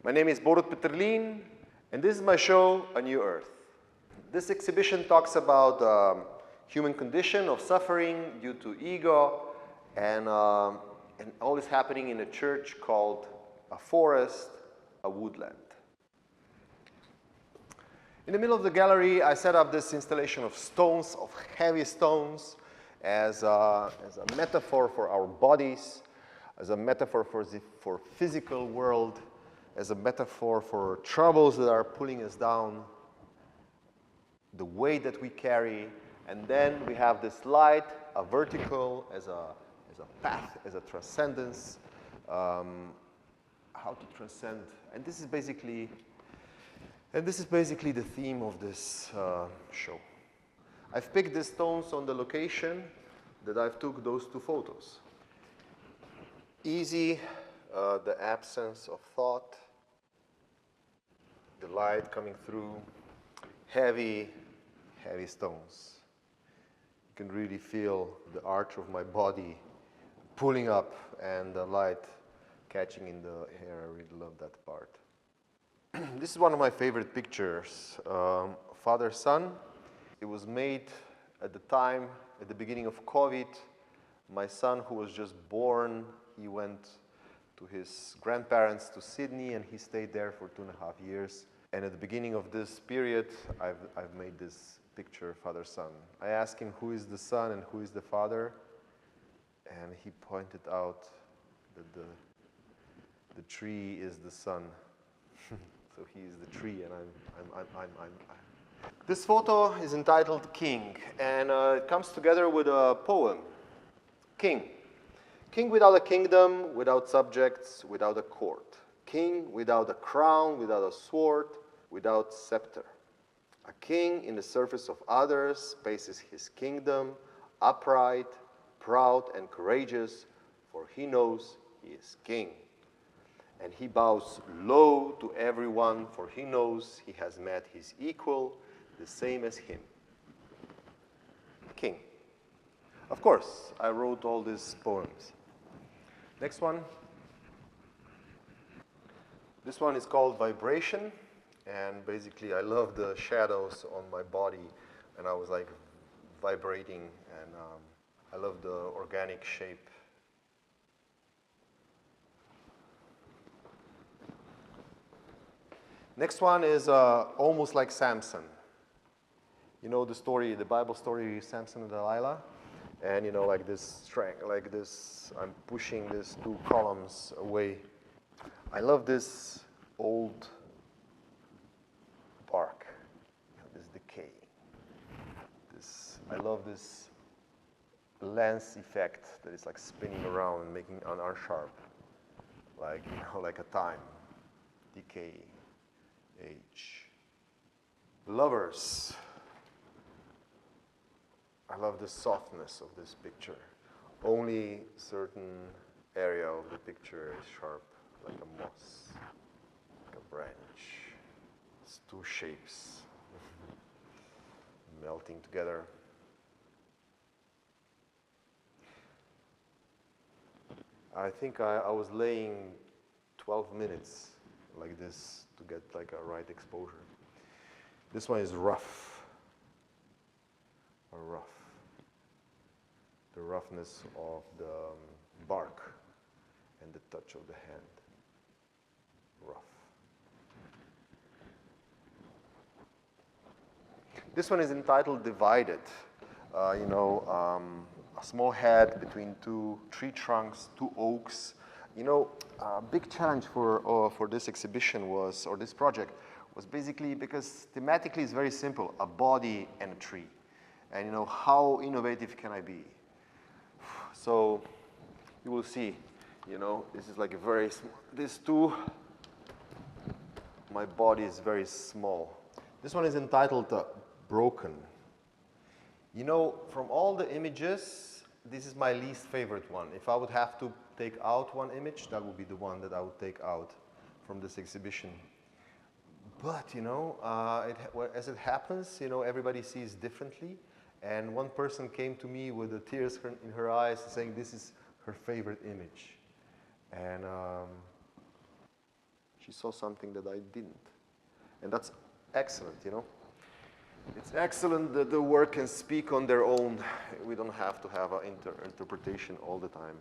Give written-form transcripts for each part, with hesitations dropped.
My name is Borut Peterlin, and this is my show, A New Earth. This exhibition talks about human condition of suffering due to ego, and all is happening in a church called a forest, a woodland. In the middle of the gallery, I set up this installation of stones, of heavy stones, as a metaphor for our bodies, as a metaphor for physical world, as a metaphor for troubles that are pulling us down, the weight that we carry, and then we have this light, a vertical, as a path, as a transcendence, how to transcend, and this is basically the theme of this show. I've picked the stones on the location that I've took those two photos. Easy, the absence of thought, the light coming through, heavy stones. You can really feel the arch of my body pulling up and the light catching in the hair. I really love that part. This is one of my favorite pictures, father-son. It was made at the time, at the beginning of COVID. My son, who was just born, he went to his grandparents to Sydney, and he stayed there for 2.5 years. And at the beginning of this period, I've made this picture, father-son. I asked him who is the son and who is the father, and he pointed out that the tree is the son. So he is the tree, and I'm. This photo is entitled King, and it comes together with a poem. King. King without a kingdom, without subjects, without a court. King without a crown, without a sword, without scepter. A king in the service of others spaces his kingdom, upright, proud, and courageous, for he knows he is king. And he bows low to everyone, for he knows he has met his equal, the same as him. King. Of course, I wrote all these poems. Next one. This one is called Vibration, and basically I love the shadows on my body, and I was like vibrating, and I love the organic shape. Next one is almost like Samson. You know the story, the Bible story, Samson and Delilah? And you know, like this strength, like this, I'm pushing these two columns away. I love this old bark, this decay. I love this lens effect that is like spinning around and making an arm sharp, like, you know, like a time, decay, age. Lovers. I love the softness of this picture. Only certain area of the picture is sharp, like a moss, like a branch. It's two shapes melting together. I think I was laying 12 minutes like this to get like a right exposure. This one is rough, or rough. The roughness of the bark and the touch of the hand. Rough. This one is entitled Divided. A small head between two tree trunks, two oaks. You know, a big challenge for this exhibition was, or this project, was basically because thematically it's very simple, a body and a tree. And you know, how innovative can I be? So you will see, you know, this is like a very, these two, my body is very small. This one is entitled Broken. You know, from all the images, this is my least favorite one. If I would have to take out one image, that would be the one that I would take out from this exhibition. But, you know, as it happens, you know, everybody sees differently. And one person came to me with the tears in her eyes saying this is her favorite image. And She saw something that I didn't. And that's excellent, you know. It's excellent that the work can speak on their own. We don't have to have an interpretation all the time.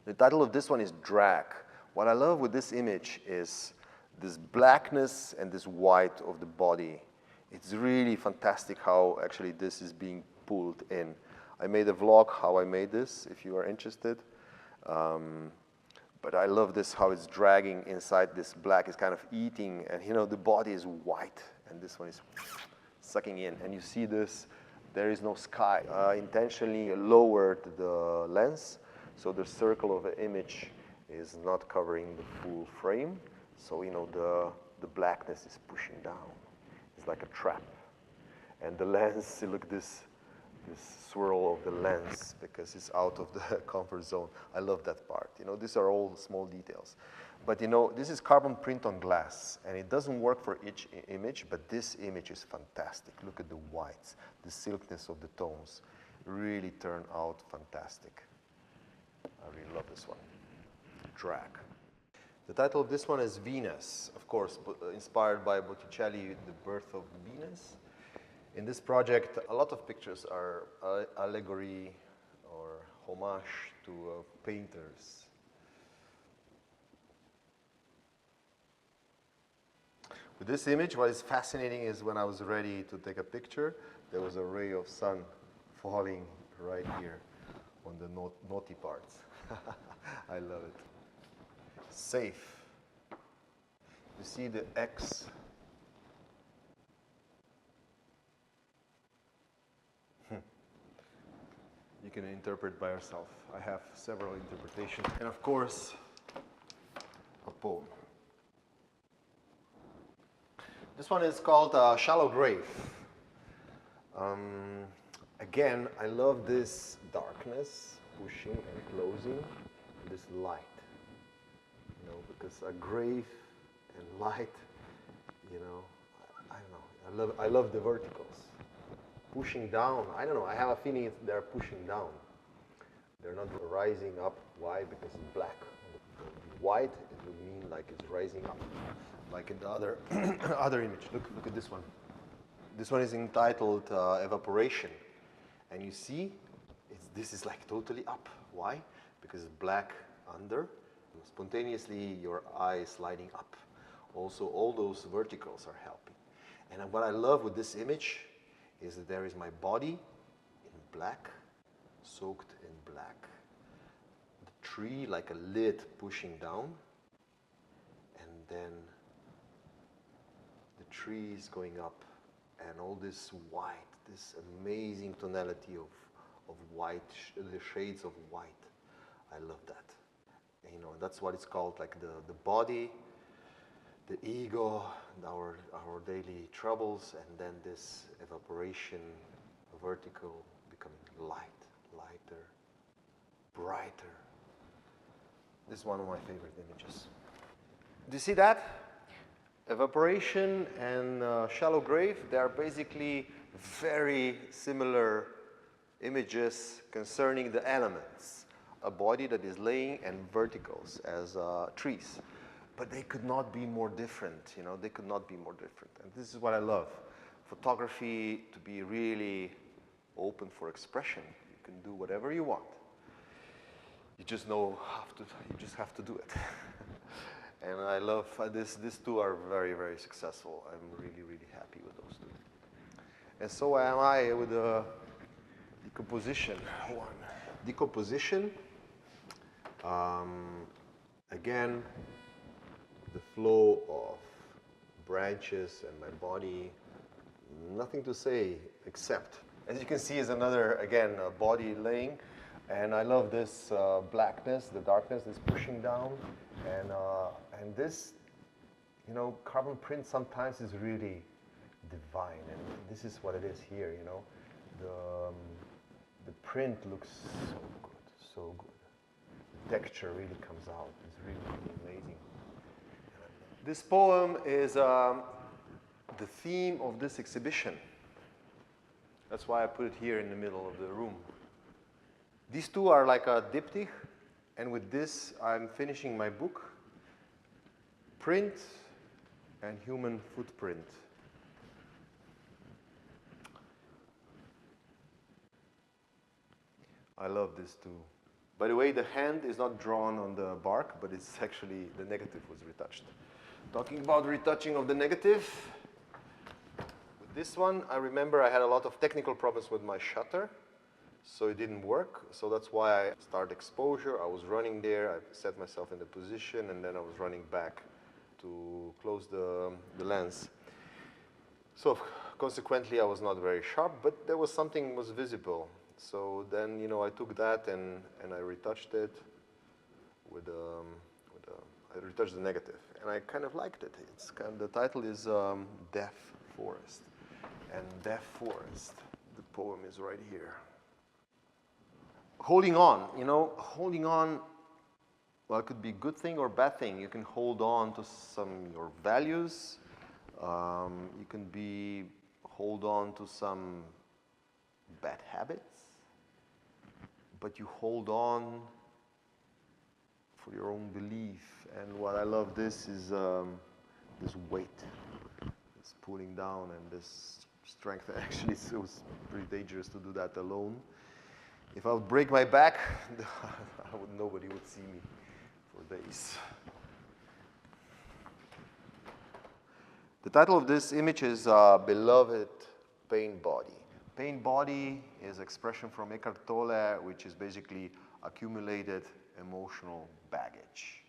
The title of this one is Drag. What I love with this image is this blackness and this white of the body. It's really fantastic how actually this is being pulled in. I made a vlog how I made this, if you are interested. But I love this, how it's dragging inside this black. It's kind of eating, and you know, the body is white, and this one is sucking in. And you see this, there is no sky. Intentionally lowered the lens, so the circle of the image is not covering the full frame. So, you know, the blackness is pushing down. It's like a trap. And the lens, look this swirl of the lens, because it's out of the comfort zone. I love that part. You know, these are all small details. But you know, this is carbon print on glass, and it doesn't work for each image, but this image is fantastic. Look at the whites, the silkiness of the tones. Really turn out fantastic. I really love this one. Drag. The title of this one is Venus, of course, inspired by Botticelli, The Birth of Venus. In this project, a lot of pictures are allegory or homage to painters. With this image, what is fascinating is when I was ready to take a picture, there was a ray of sun falling right here on the naughty parts. I love it. Safe. You see the X. You can interpret by yourself. I have several interpretations. And of course, a poem. This one is called Shallow Grave. Again, I love this darkness, pushing and closing, this light. You know, because a grave and light, you know, I don't know. I love the verticals. Pushing down, I don't know, I have a feeling they're pushing down. They're not rising up. Why? Because it's black. White, it would mean like it's rising up. Like in the other, other image. Look at this one. This one is entitled Evaporation. And you see, this is like totally up. Why? Because it's black under. Spontaneously, your eye is sliding up. Also, all those verticals are helping. And what I love with this image is that there is my body in black, soaked in black. The tree like a lid pushing down, and then the tree is going up, and all this white, this amazing tonality of white, the shades of white. I love that. And, you know, that's what it's called, like the body, the ego, and our daily troubles, and then this evaporation, vertical, becoming light, lighter, brighter. This is one of my favorite images. Do you see that? Evaporation and Shallow Grave, they are basically very similar images concerning the elements. A body that is laying and verticals as trees. But they could not be more different, you know, they could not be more different. And this is what I love. Photography to be really open for expression. You can do whatever you want. You just you just have to do it. And I love, these two are very, very successful. I'm really, really happy with those two. And so am I with the decomposition one. Decomposition, again, the flow of branches and my body, nothing to say except, as you can see, is another, again, body laying. And I love this blackness, the darkness is pushing down. And this, you know, carbon print sometimes is really divine. And this is what it is here, you know. The print looks so good, so good. The texture really comes out. It's really, really amazing. This poem is the theme of this exhibition. That's why I put it here in the middle of the room. These two are like a diptych, and with this I'm finishing my book. print and human footprint. I love this too. By the way, the hand is not drawn on the bark, but it's actually, the negative was retouched. Talking about retouching of the negative, with this one, I remember I had a lot of technical problems with my shutter, so it didn't work. So that's why I started exposure. I was running there, I set myself in the position, and then I was running back to close the lens. So consequently, I was not very sharp, but there was something was visible. So then, you know, I took that and I retouched it with I retouched the negative, and I kind of liked it. It's kind of, the title is Deaf Forest, and Deaf Forest, the poem is right here. Holding on, you know, holding on, well, it could be a good thing or bad thing. You can hold on to your values. You can hold on to some bad habits. But you hold on for your own belief. And what I love this is this weight, this pulling down and this strength. Actually, it was pretty dangerous to do that alone. If I would break my back, nobody would see me for days. The title of this image is Beloved Pain Body. Pain body is expression from Eckhart Tolle, which is basically accumulated emotional baggage.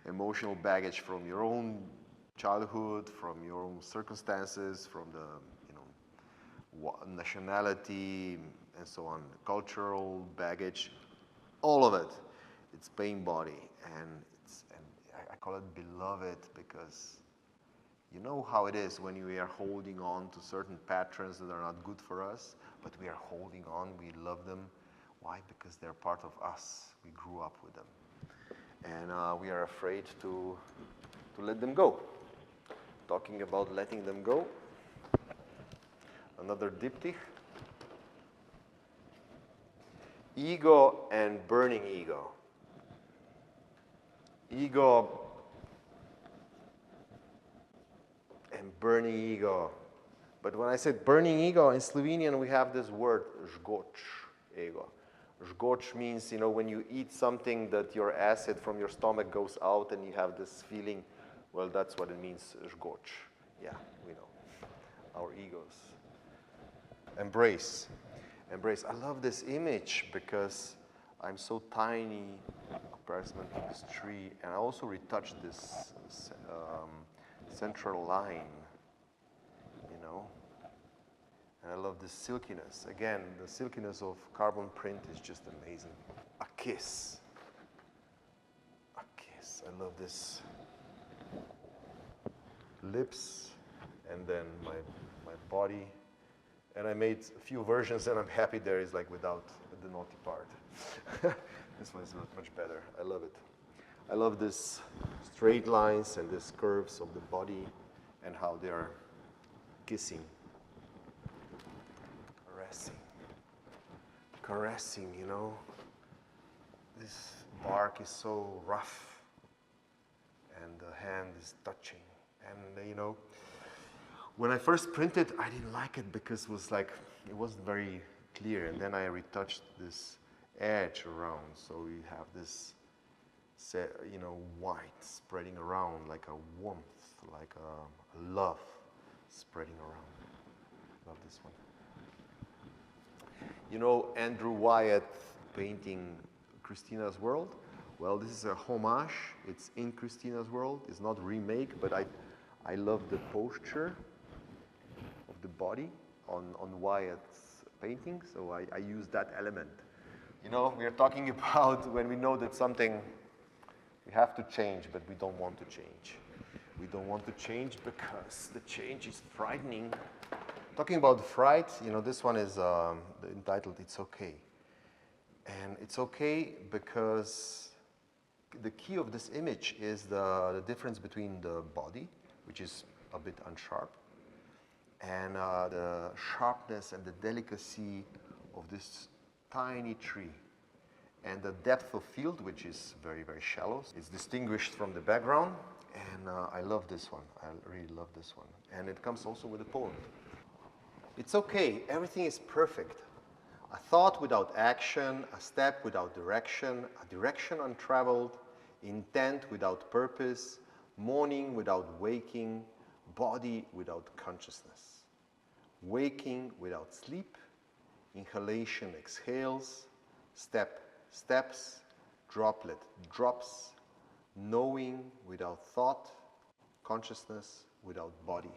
Emotional baggage from your own childhood, from your own circumstances, from the, you know, nationality and so on, cultural baggage, all of it. It's pain body, and I call it beloved because you know how it is when we are holding on to certain patterns that are not good for us, but we are holding on, we love them. Why? Because they're part of us. We grew up with them. And we are afraid to let them go. Talking about letting them go. Another diptych. Ego and burning ego. Ego and burning ego. But when I said burning ego, in Slovenian we have this word, žgoč ego. Žgoč means, you know, when you eat something that your acid from your stomach goes out and you have this feeling, well, that's what it means, žgoč. Yeah, we know. Our egos. Embrace. Embrace. I love this image because I'm so tiny in comparison to this tree, and I also retouched this central line, you know. And I love this silkiness. Again, the silkiness of carbon print is just amazing. A kiss. A kiss. I love this. Lips, and then my body. And I made a few versions, and I'm happy there is like without the naughty part. This one is much better. I love it. I love this straight lines and these curves of the body and how they are kissing, caressing. Caressing, you know. This bark is so rough and the hand is touching. And, you know, when I first printed, I didn't like it because it was like, it wasn't very clear. And then I retouched this edge around. So we have this, you know, white spreading around, like a warmth, like a love spreading around. Love this one. You know Andrew Wyatt painting Christina's World? Well, this is a homage. It's in Christina's World. It's not remake, but I love the posture of the body on Wyatt's painting, so I use that element. You know, we are talking about when we know that something, we have to change, but we don't want to change. We don't want to change because the change is frightening. Talking about fright, you know, this one is entitled It's Okay. And it's okay because the key of this image is the difference between the body, which is a bit unsharp, and the sharpness and the delicacy of this tiny tree. and the depth of field, which is very, very shallow. It's distinguished from the background, and I love this one. I really love this one. And it comes also with a poem. It's okay, everything is perfect. A thought without action, a step without direction, a direction untraveled, intent without purpose, morning without waking, body without consciousness. Waking without sleep, inhalation exhales, step steps, droplet drops, knowing without thought, consciousness without body.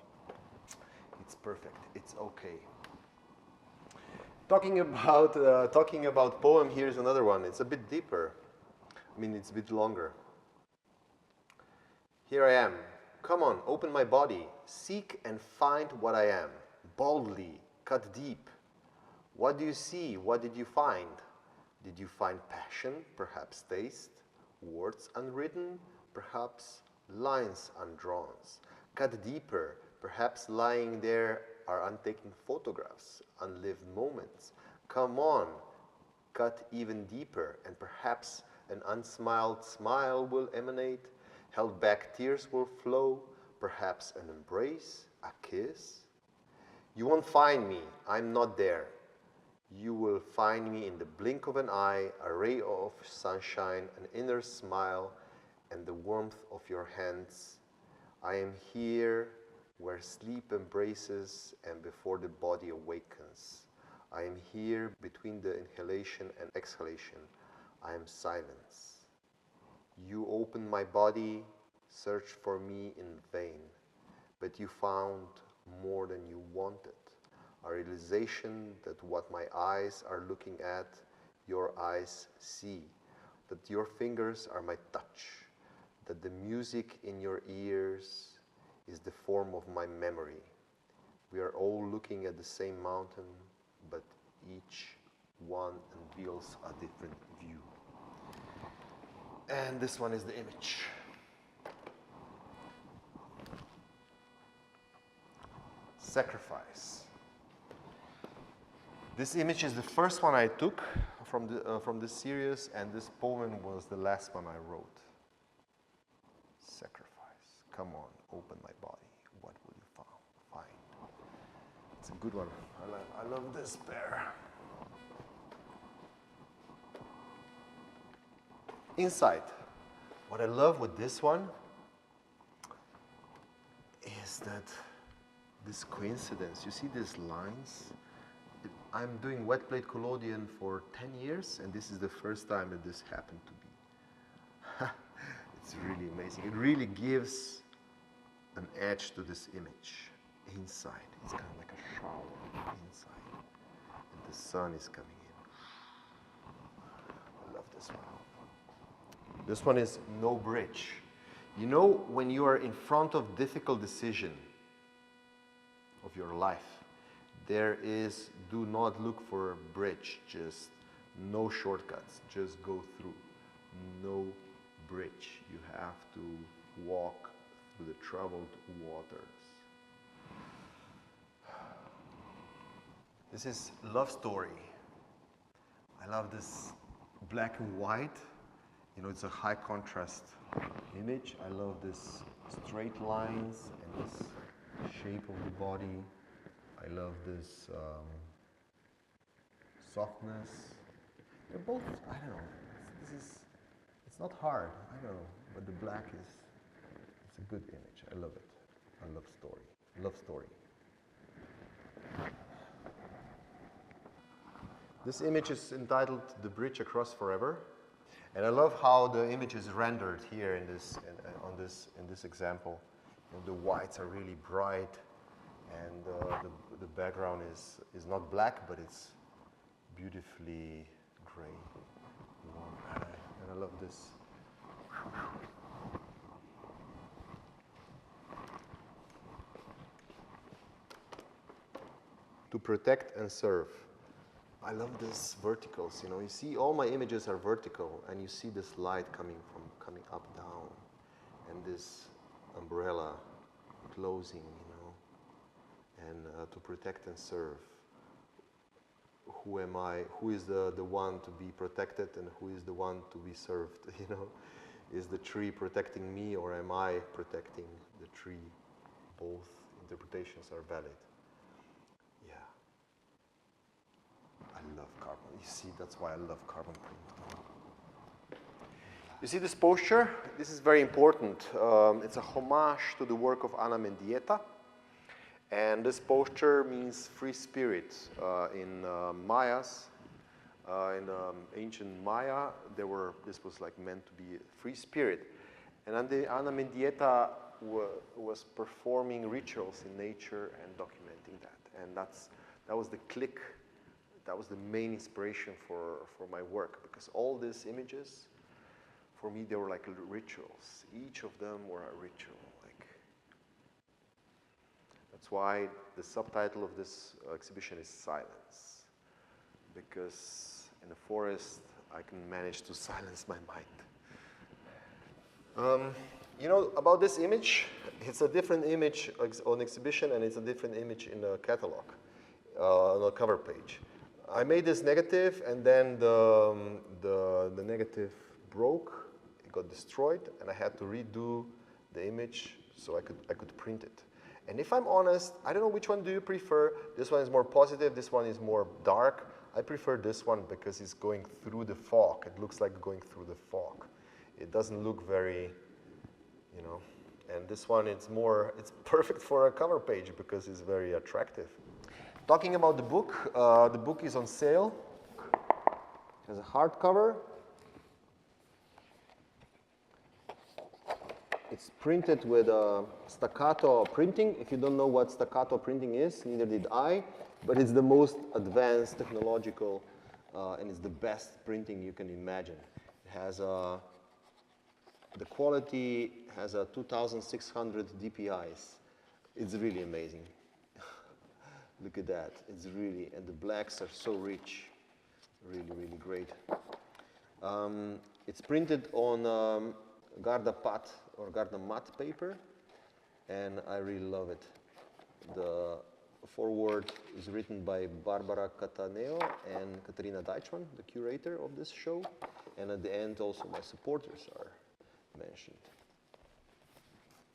It's perfect, it's okay. Talking about poem, here's another one. It's a bit deeper. I mean, it's a bit longer. Here I am. Come on, open my body. Seek and find what I am. Boldly, cut deep. What do you see? What did you find? Did you find passion, perhaps taste? Words unwritten, perhaps lines undrawn? Cut deeper, perhaps lying there are untaken photographs, unlived moments. Come on, cut even deeper, and perhaps an unsmiled smile will emanate, held back tears will flow, perhaps an embrace, a kiss. You won't find me, I'm not there. You will find me in the blink of an eye, a ray of sunshine, an inner smile, and the warmth of your hands. I am here where sleep embraces and before the body awakens. I am here between the inhalation and exhalation. I am silence. You opened my body, searched for me in vain, but you found more than you wanted. A realization that what my eyes are looking at, your eyes see, that your fingers are my touch, that the music in your ears is the form of my memory. We are all looking at the same mountain, but each one unveils a different view. And this one is the image. Sacrifice. This image is the first one I took from this series, and this poem was the last one I wrote. Sacrifice. Come on, open my body. What will you find? It's a good one. I love this pair. Inside. What I love with this one is that this coincidence. You see these lines? I'm doing wet plate collodion for 10 years, and this is the first time that this happened to me. It's really amazing. It really gives an edge to this image. Inside, it's kind of like a shower inside, and the sun is coming in. I love this one. This one is no bridge. You know, when you are in front of difficult decision of your life, there is, do not look for a bridge, just no shortcuts, just go through. No bridge. You have to walk through the troubled waters. This is love story. I love this black and white. You know, it's a high contrast image. I love this straight lines and this shape of the body. I love this softness. They're both, I don't know, it's not hard, I don't know, but the black it's a good image. I love it. I love story. Love story. This image is entitled The Bridge Across Forever. And I love how the image is rendered here in this example. You know, the whites are really bright, and the background is not black, but it's beautifully gray. And I love this. To protect and serve. I love these verticals, you know, you see all my images are vertical, and you see this light coming up, down, and this umbrella closing, you know, and to protect and serve. who am I, who is the one to be protected and who is the one to be served, you know? Is the tree protecting me or am I protecting the tree? Both interpretations are valid. Yeah. I love carbon. You see, that's why I love carbon print. You see this posture? This is very important. It's a homage to the work of Ana Mendieta. And this posture means free spirit. In Mayas, in ancient Maya, this was like meant to be free spirit. And Ana Mendieta was performing rituals in nature and documenting that. And that was the click, that was the main inspiration for my work, because all these images, for me, they were like rituals. Each of them were a ritual. That's why the subtitle of this exhibition is Silence, because in the forest I can manage to silence my mind. You know, about this image, it's a different image on exhibition and it's a different image in the catalog, on the cover page. I made this negative and then the negative broke, it got destroyed, and I had to redo the image so I could print it. And if I'm honest, I don't know which one do you prefer. This one is more positive, this one is more dark. I prefer this one because it's going through the fog. It looks like going through the fog. It doesn't look very, you know, and this one it's perfect for a cover page because it's very attractive. Talking about the book is on sale. It has a hardcover. It's printed with staccato printing. If you don't know what staccato printing is, neither did I, but it's the most advanced technological and it's the best printing you can imagine. It has the quality has a 2600 DPIs. It's really amazing. Look at that. It's really, and the blacks are so rich. Really, really great. It's printed on Garda Pat or Garda matte paper, and I really love it. The foreword is written by Barbara Cataneo and Katarina Deichmann, the curator of this show, and at the end also my supporters are mentioned.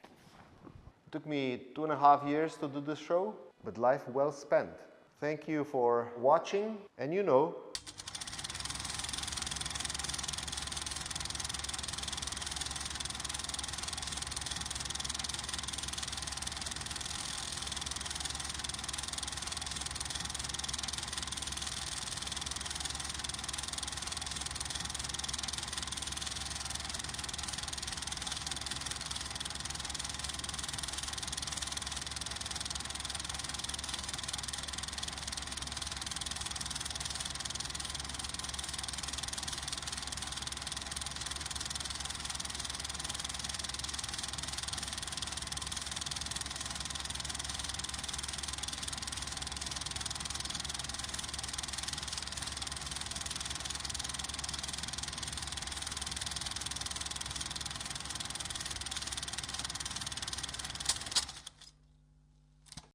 It took me 2.5 years to do this show, but life well spent. Thank you for watching, and you know,